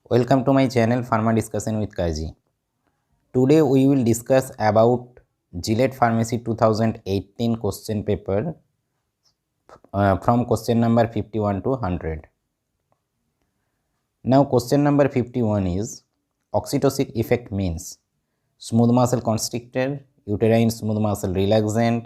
Welcome to my channel Pharma Discussion with Kaji. Today we will discuss about Gillette Pharmacy 2018 question paper from question number 51 to 100. Now question number 51 is oxytocin effect means smooth muscle constrictor, uterine smooth muscle relaxant,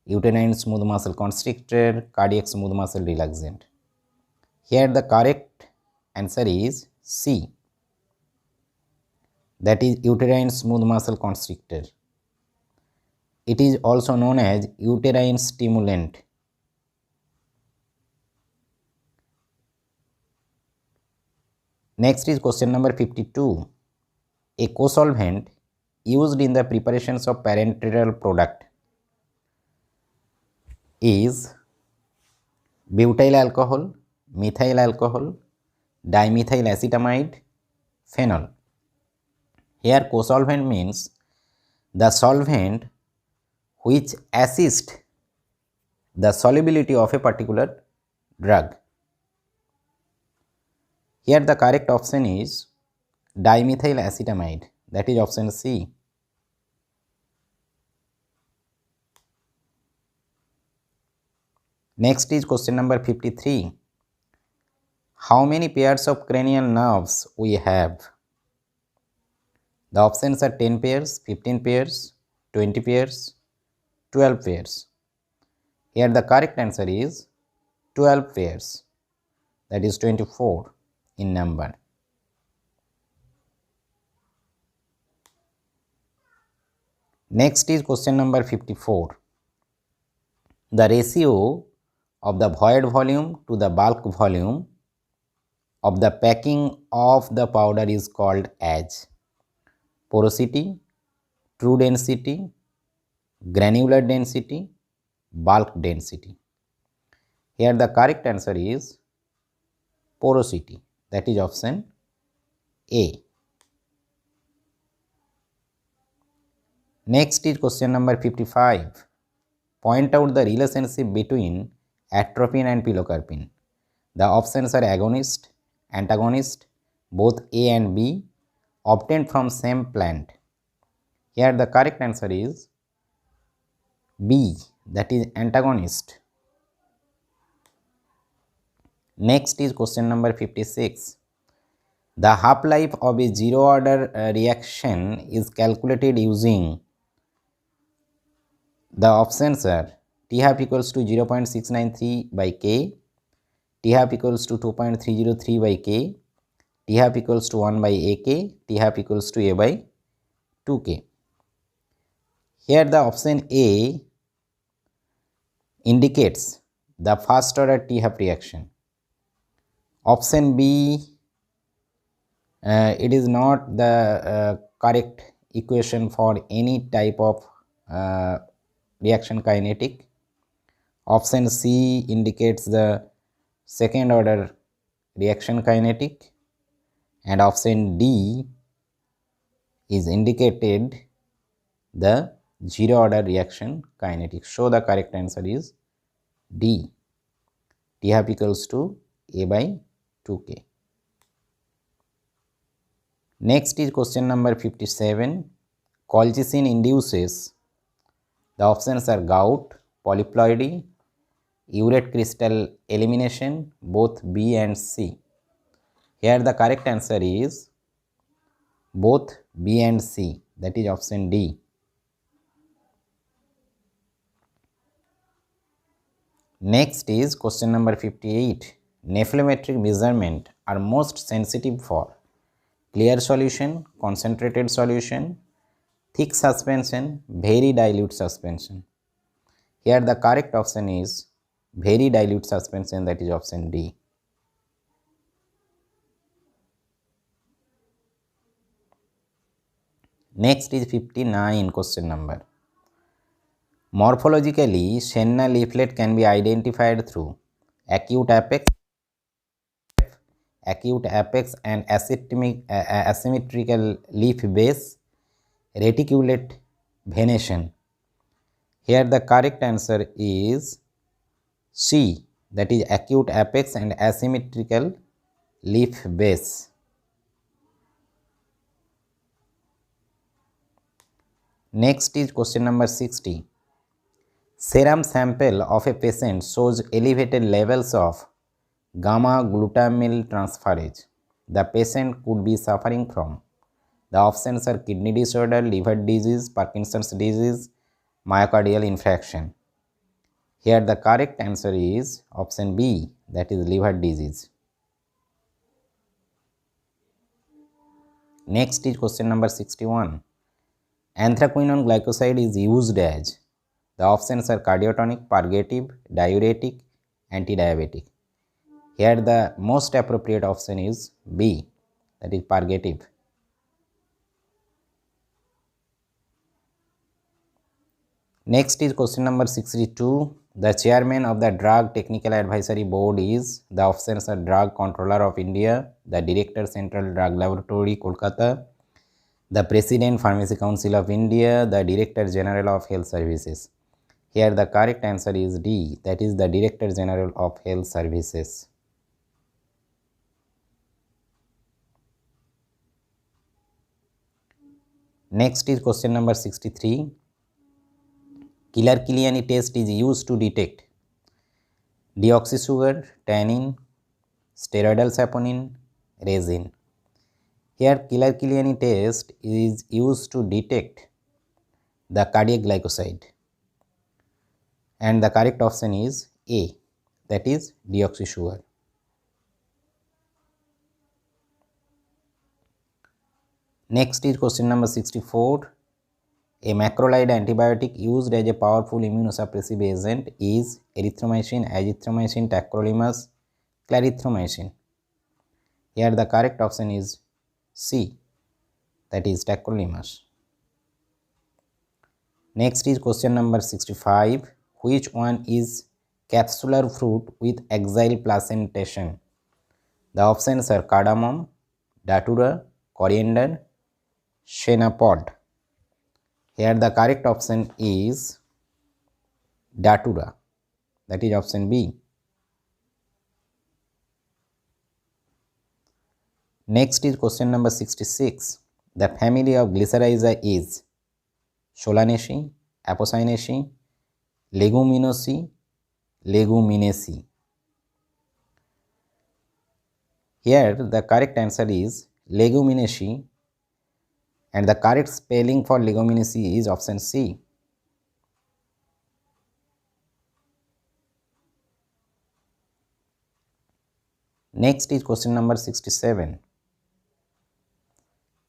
uterine smooth muscle constrictor, cardiac smooth muscle relaxant. Here the correct answer is C, that is uterine smooth muscle constrictor. It is also known as uterine stimulant. Next is question number 52. A co-solvent used in the preparations of parenteral product is butyl alcohol, methyl alcohol, dimethyl acetamide, phenol. Here co-solvent means the solvent which assist the solubility of a particular drug. Here the correct option is dimethyl acetamide, that is option C. Next is question number 53. How many pairs of cranial nerves we have? The options are 10 pairs, 15 pairs, 20 pairs, 12 pairs. Here the correct answer is 12 pairs, that is 24 in number. Next is question number 54. The ratio of the void volume to the bulk volume of the packing of the powder is called as porosity, true density, granular density, bulk density. Here the correct answer is porosity, that is option A. Next is question number 55. Point out the relationship between atropine and pilocarpine. The options are agonist, antagonist, both A and B, obtained from same plant. Here the correct answer is B, that is antagonist. Next is question number 56. The half-life of a zero-order reaction is calculated using. The options are T half equals to 0.693 by K, T half equals to 2.303 by K, T half equals to 1 by AK, T half equals to A by 2K. Here the option A indicates the first order T half reaction. Option B, it is not the correct equation for any type of reaction kinetic. Option C indicates the second order reaction kinetic, and option D is indicated the zero order reaction kinetic. So the correct answer is D, T half equals to A by 2K. Next is question number 57. Colchicine induces. The options are gout, polyploidy, urate crystal elimination, both B and C. Here the correct answer is both B and C, that is option D. Next is question number 58. Nephelometric measurement are most sensitive for clear solution, concentrated solution, thick suspension, very dilute suspension. Here the correct option is very dilute suspension, that is option D. Next is 59 question number. Morphologically, Senna leaflet can be identified through acute apex and asymmetrical leaf base, reticulate venation. Here the correct answer is C, that is acute apex and asymmetrical leaf base. Next is question number 60. Serum sample of a patient shows elevated levels of gamma glutamyl transferase. The patient could be suffering from. The options are kidney disorder, liver disease, Parkinson's disease, myocardial infarction. Here the correct answer is option B, that is liver disease. Next is question number 61. Anthraquinone glycoside is used as. The options are cardiotonic, purgative, diuretic, antidiabetic. Here the most appropriate option is B, that is purgative. Next is question number 62. The chairman of the Drug Technical Advisory Board is. The options are Drug Controller of India, the Director Central Drug Laboratory, Kolkata, the President Pharmacy Council of India, the Director General of Health Services. Here the correct answer is D, that is the Director General of Health Services. Next is question number 63. Killer-Killiani test is used to detect deoxysugar, tannin, steroidal saponin, resin. Here Killer-Killiani test is used to detect the cardiac glycoside, and the correct option is A, that is deoxysugar. Next is question number 64. A macrolide antibiotic used as a powerful immunosuppressive agent is erythromycin, azithromycin, tacrolimus, clarithromycin. Here the correct option is C, that is tacrolimus. Next is question number 65. Which one is capsular fruit with axile placentation? The options are cardamom, datura, coriander, senna pod. Here the correct option is datura, that is option B. Next is question number 66. The family of Glycyrrhiza is Solanaceae, Apocynaceae, Leguminosae, Leguminaceae. Here the correct answer is Leguminaceae, and the correct spelling for Leguminaceae is option C. Next is question number 67.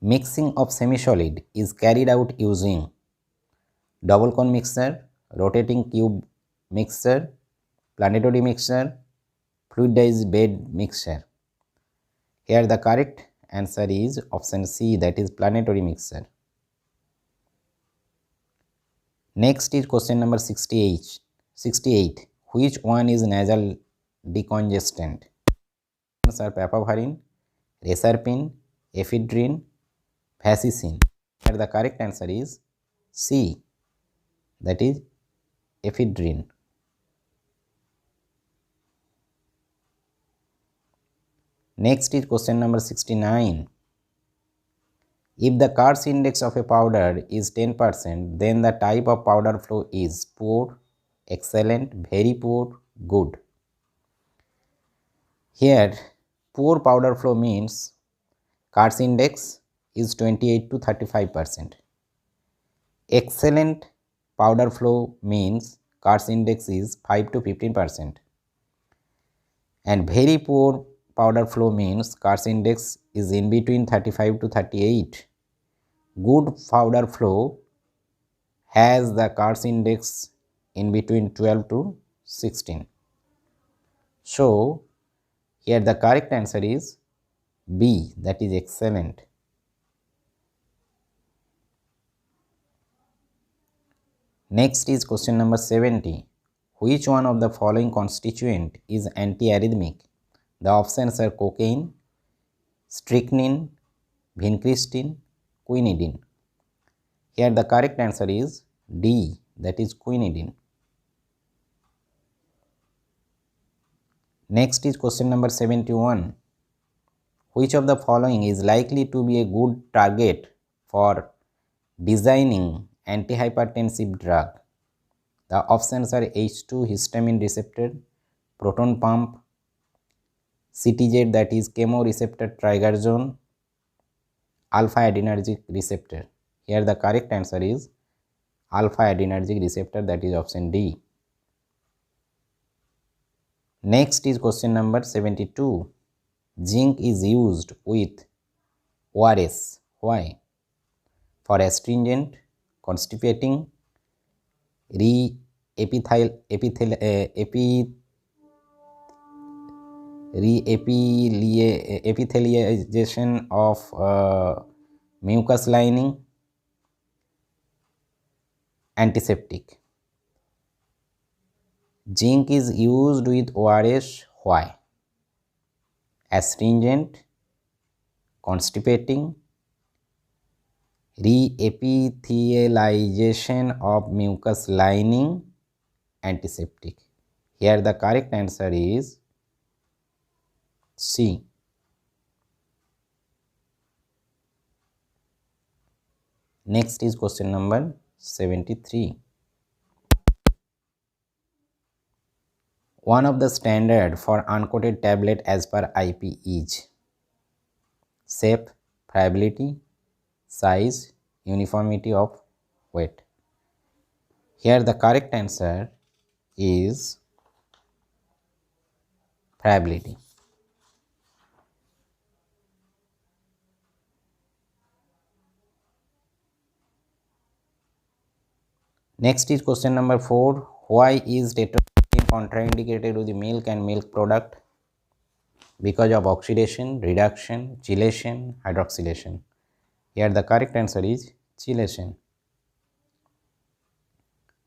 Mixing of semi-solid is carried out using double cone mixer, rotating cube mixer, planetary mixer, fluidized bed mixer. Here the correct answer is option C, that is planetary mixer. Next is question number 68. Which one is nasal decongestant? Options are papaverine, reserpine, ephedrine, vancomycin. Here the correct answer is C, that is ephedrine. Next is question number 69. If the Car's index of a powder is 10%, then the type of powder flow is poor, excellent, very poor, good. Here poor powder flow means Car's index is 28 to 35%. Excellent powder flow means Car's index is 5 to 15%. And very poor powder flow means Car's index is in between 35 to 38. Good powder flow has the Car's index in between 12 to 16. So here the correct answer is B, that is excellent. Next is question number 70. Which one of the following constituent is antiarrhythmic? The options are cocaine, strychnine, vincristine, quinidine. Here the correct answer is D, that is quinidine. Next is question number 71. Which of the following is likely to be a good target for designing antihypertensive drug? The options are H2 histamine receptor, proton pump, CTZ that is chemoreceptor trigger zone, alpha adrenergic receptor. Here the correct answer is alpha adrenergic receptor, that is option D. Next is question number 72. Zinc is used with ORS. Why? For astringent, constipating, epithelialization of mucous lining, antiseptic. Zinc is used with ORS. Why? Astringent, constipating, reepithelialization of mucous lining, antiseptic. Here the correct answer is C. Next is question number 73. One of the standard for uncoated tablet as per IP is shape, friability, size, uniformity of weight. Here the correct answer is friability. Next is question number 4. Why is tetracycline contraindicated to the milk and milk product? Because of oxidation, reduction, chelation, hydroxylation. Here the correct answer is chelation.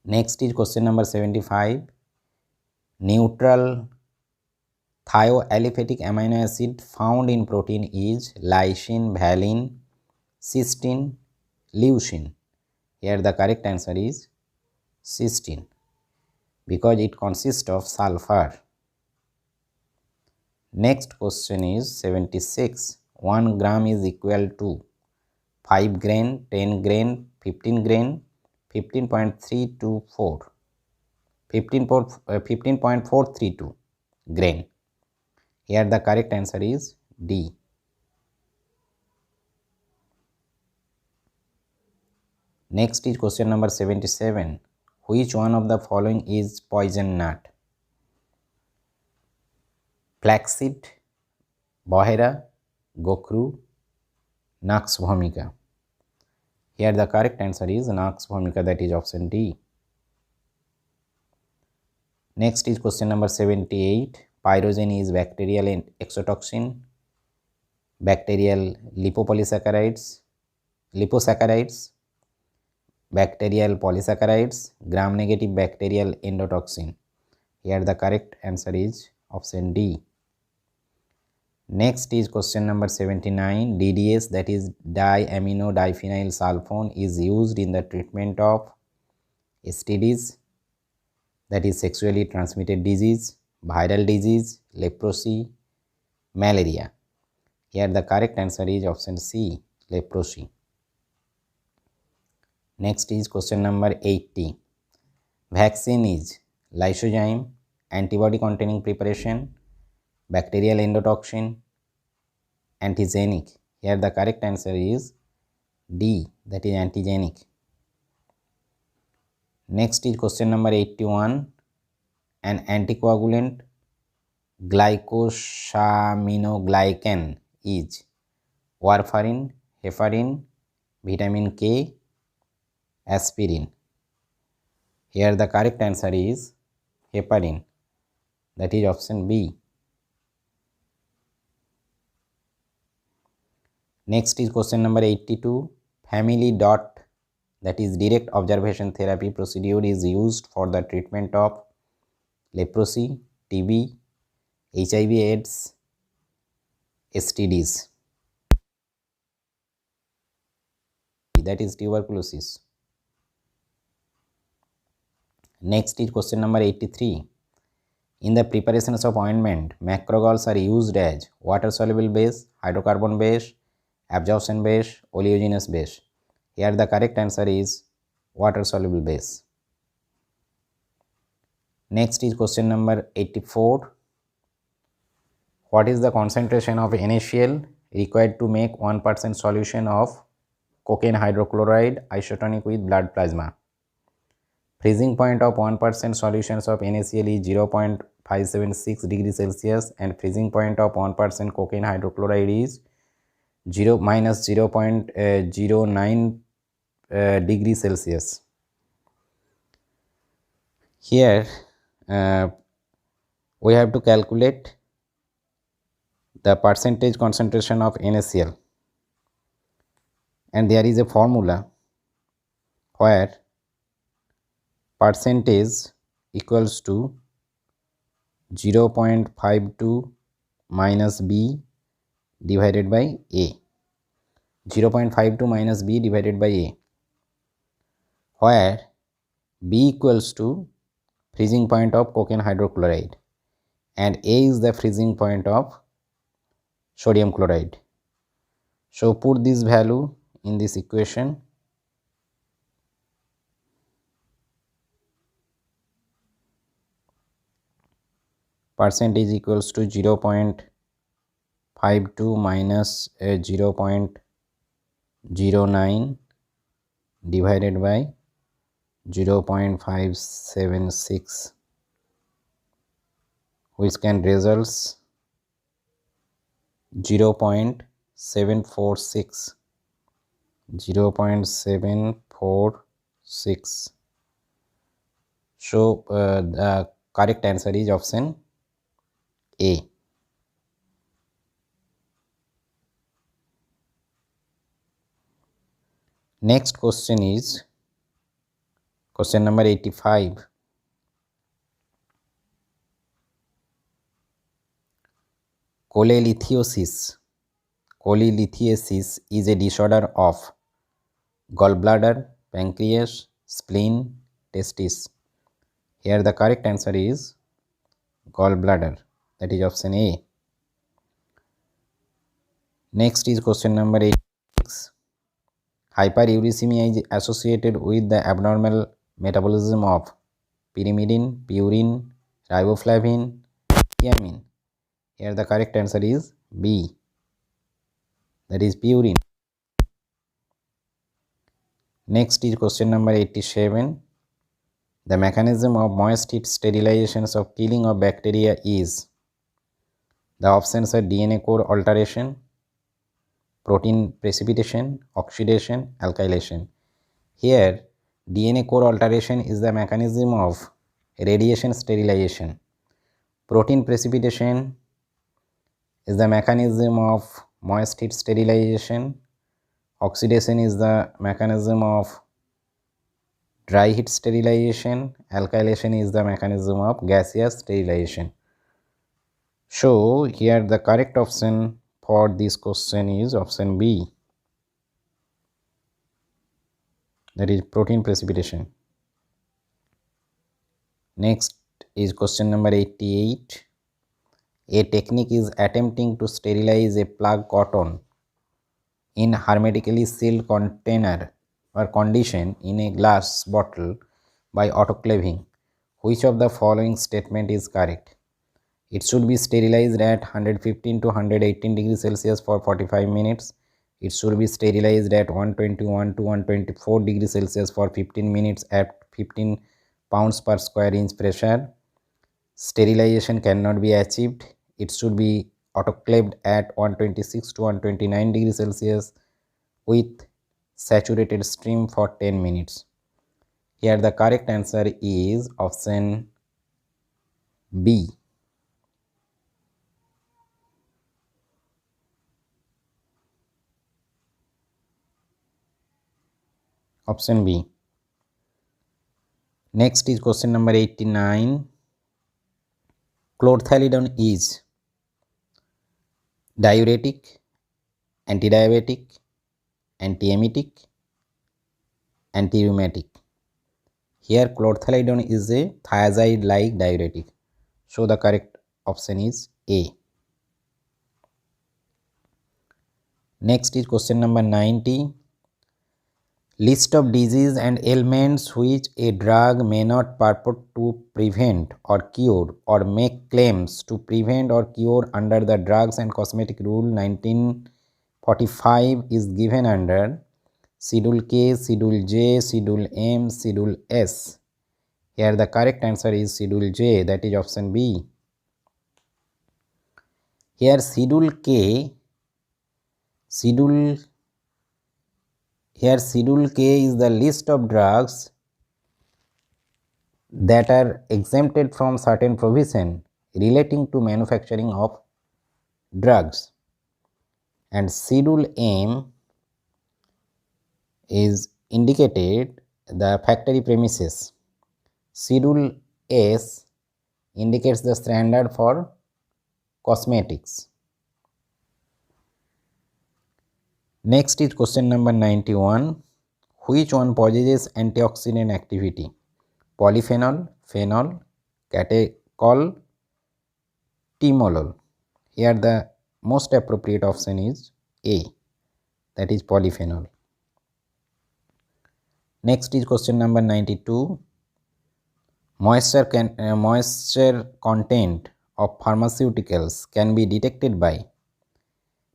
Next is question number 75. Neutral thioaliphatic amino acid found in protein is lysine, valine, cysteine, leucine. Here the correct answer is cysteine, because it consists of sulfur. Next question is 76. 1 gram is equal to 5 grain, 10 grain, 15 grain, 15.324, 15.432 grain. Here the correct answer is D. Next is question number 77. Which one of the following is poison nut? Flaxseed, Bohera, Gokru, Nux vomica. Here the correct answer is Nux vomica, that is option D. Next is question number 78. Pyrogen is bacterial exotoxin, bacterial liposaccharides, bacterial polysaccharides, gram-negative bacterial endotoxin. Here the correct answer is option D. Next is question number 79. DDS, that is diamino diphenyl sulfone, is used in the treatment of STDs, that is sexually transmitted disease, viral disease, leprosy, malaria. Here the correct answer is option C, leprosy. Next is question number 80. Vaccine is lysozyme, antibody containing preparation, bacterial endotoxin, antigenic. Here the correct answer is D, that is antigenic. Next is question number 81. An anticoagulant glycosaminoglycan is warfarin, heparin, vitamin K, aspirin. Here the correct answer is heparin, that is option B. Next is question number 82. Family dot, that is direct observation therapy procedure, is used for the treatment of leprosy, TB, HIV/AIDS, STDs, that is tuberculosis. Next is question number 83. In the preparations of ointment, macrogals are used as water soluble base, hydrocarbon base, absorption base, oleaginous base. Here the correct answer is water soluble base. Next is question number 84. What is the concentration of NaCl required to make 1% solution of cocaine hydrochloride isotonic with blood plasma? Freezing point of 1% solutions of NaCl is 0.576 degrees Celsius and freezing point of 1% cocaine hydrochloride is 0.09 degrees Celsius. Here we have to calculate the percentage concentration of NaCl, and there is a formula where percentage equals to 0.52 minus B divided by A. 0.52 minus B divided by A, where B equals to freezing point of cocaine hydrochloride and A is the freezing point of sodium chloride. So put this value in this equation. Percentage equals to 0.52 minus 0.09 divided by 0.576, which can results 0.746. 0.746. So the correct answer is option A. Next question is question number 85. Cholelithiasis is a disorder of gallbladder, pancreas, spleen, testis. Here the correct answer is gallbladder, that is option A. Next is question number 86. Hyperuricemia is associated with the abnormal metabolism of pyrimidine, purine, riboflavin, thiamine. Here the correct answer is B, that is purine. Next is question number 87. The mechanism of moist heat sterilizations of killing of bacteria is. The options are DNA core alteration, protein precipitation, oxidation, alkylation. Here DNA core alteration is the mechanism of radiation sterilization. Protein precipitation is the mechanism of moist heat sterilization. Oxidation is the mechanism of dry heat sterilization. Alkylation is the mechanism of gaseous sterilization. So here the correct option for this question is option B, that is protein precipitation. Next is question number 88. A technique is attempting to sterilize a plug cotton in hermetically sealed container or condition in a glass bottle by autoclaving. Which of the following statement is correct? It should be sterilized at 115 to 118 degrees Celsius for 45 minutes. It should be sterilized at 121 to 124 degrees Celsius for 15 minutes at 15 pounds per square inch pressure. Sterilization cannot be achieved. It should be autoclaved at 126 to 129 degrees Celsius with saturated stream for 10 minutes. Here the correct answer is option B. Option B. Next is question number 89. Chlorthalidone is diuretic, antidiabetic, antiemetic, antirheumatic. Here chlorthalidone is a thiazide-like diuretic. So the correct option is A. Next is question number 90. List of disease and ailments which a drug may not purport to prevent or cure or make claims to prevent or cure under the Drugs and Cosmetic Rule 1945 is given under Schedule K, Schedule J, Schedule M, Schedule S. Here the correct answer is Schedule J, that is option B. Here Schedule K, Schedule K is the list of drugs that are exempted from certain provision relating to manufacturing of drugs, and Schedule M is indicated the factory premises. Schedule S indicates the standard for cosmetics. Next is question number 91. Which one possesses antioxidant activity? Polyphenol, phenol, catechol, timolol. Here the most appropriate option is A, that is polyphenol. Next is question number 92. Moisture content of pharmaceuticals can be detected by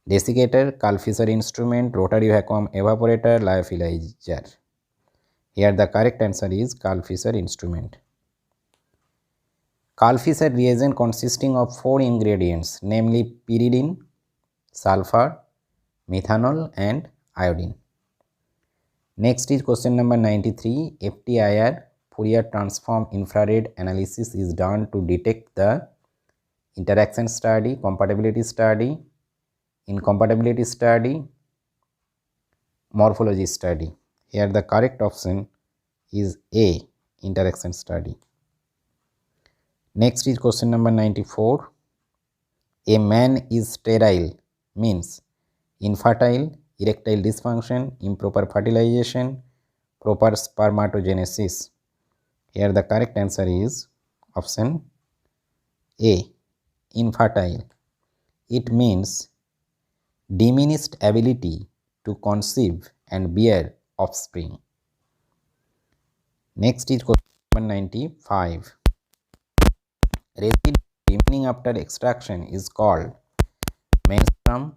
desiccator, Karl-Fischer instrument, rotary vacuum evaporator, lyophilizer. Here the correct answer is Karl-Fischer instrument. Karl-Fischer reagent consisting of 4 ingredients, namely pyridine, sulfur, methanol and iodine. Next is question number 93. FTIR, Fourier transform infrared analysis, is done to detect the interaction study, compatibility study, incompatibility study, morphology study. Here the correct option is A, interaction study. Next is question number 94. A man is sterile means infertile, erectile dysfunction, improper fertilization, proper spermatogenesis. Here the correct answer is option A, infertile. It means diminished ability to conceive and bear offspring. Next is question number 95. Residue remaining after extraction is called menstruum,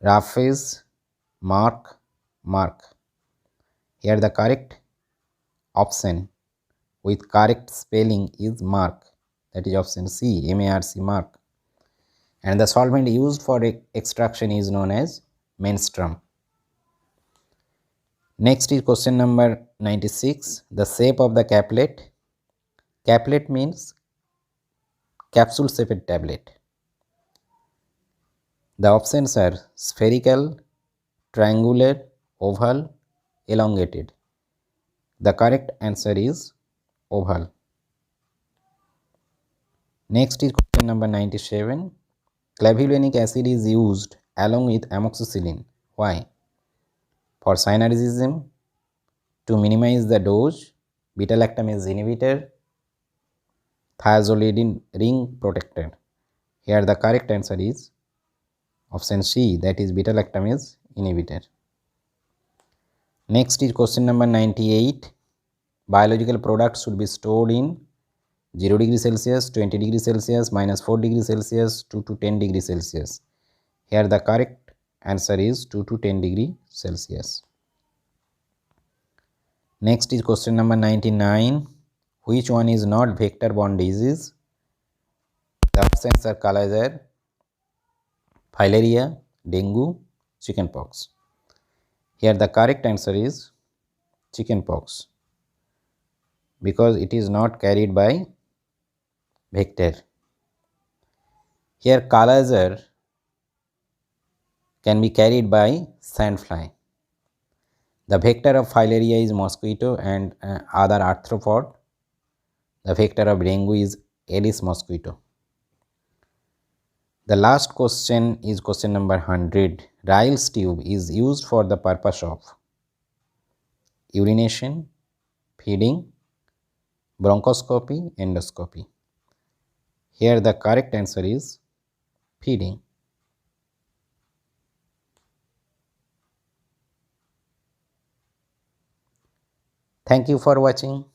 roughage, mark. Here the correct option with correct spelling is mark, that is option C, MARC, mark. And the solvent used for extraction is known as menstruum. Next is question number 96. The shape of the caplet. Caplet means capsule shaped tablet. The options are spherical, triangular, oval, elongated. The correct answer is oval. Next is question number 97. Clavulanic acid is used along with amoxicillin. Why? For synergism, to minimize the dose, beta-lactamase inhibitor, thiazolidine ring protector. Here the correct answer is option C, that is beta-lactamase inhibitor. Next is question number 98. Biological products should be stored in 0 degree Celsius, 20 degree Celsius, -4 degree Celsius, 2 to 10 degree Celsius. Here the correct answer is 2 to 10 degree Celsius. Next is question number 99. Which one is not vector-borne disease? The options are Kala-Azar, filaria, dengue, chickenpox. Here the correct answer is chickenpox, because it is not carried by vector. Here Kala-Azar can be carried by sandfly. The vector of filaria is mosquito and other arthropod. The vector of dengue is Aedes mosquito. The last question is question number 100. Ryle's tube is used for the purpose of urination, feeding, bronchoscopy, endoscopy. Here the correct answer is feeding. Thank you for watching.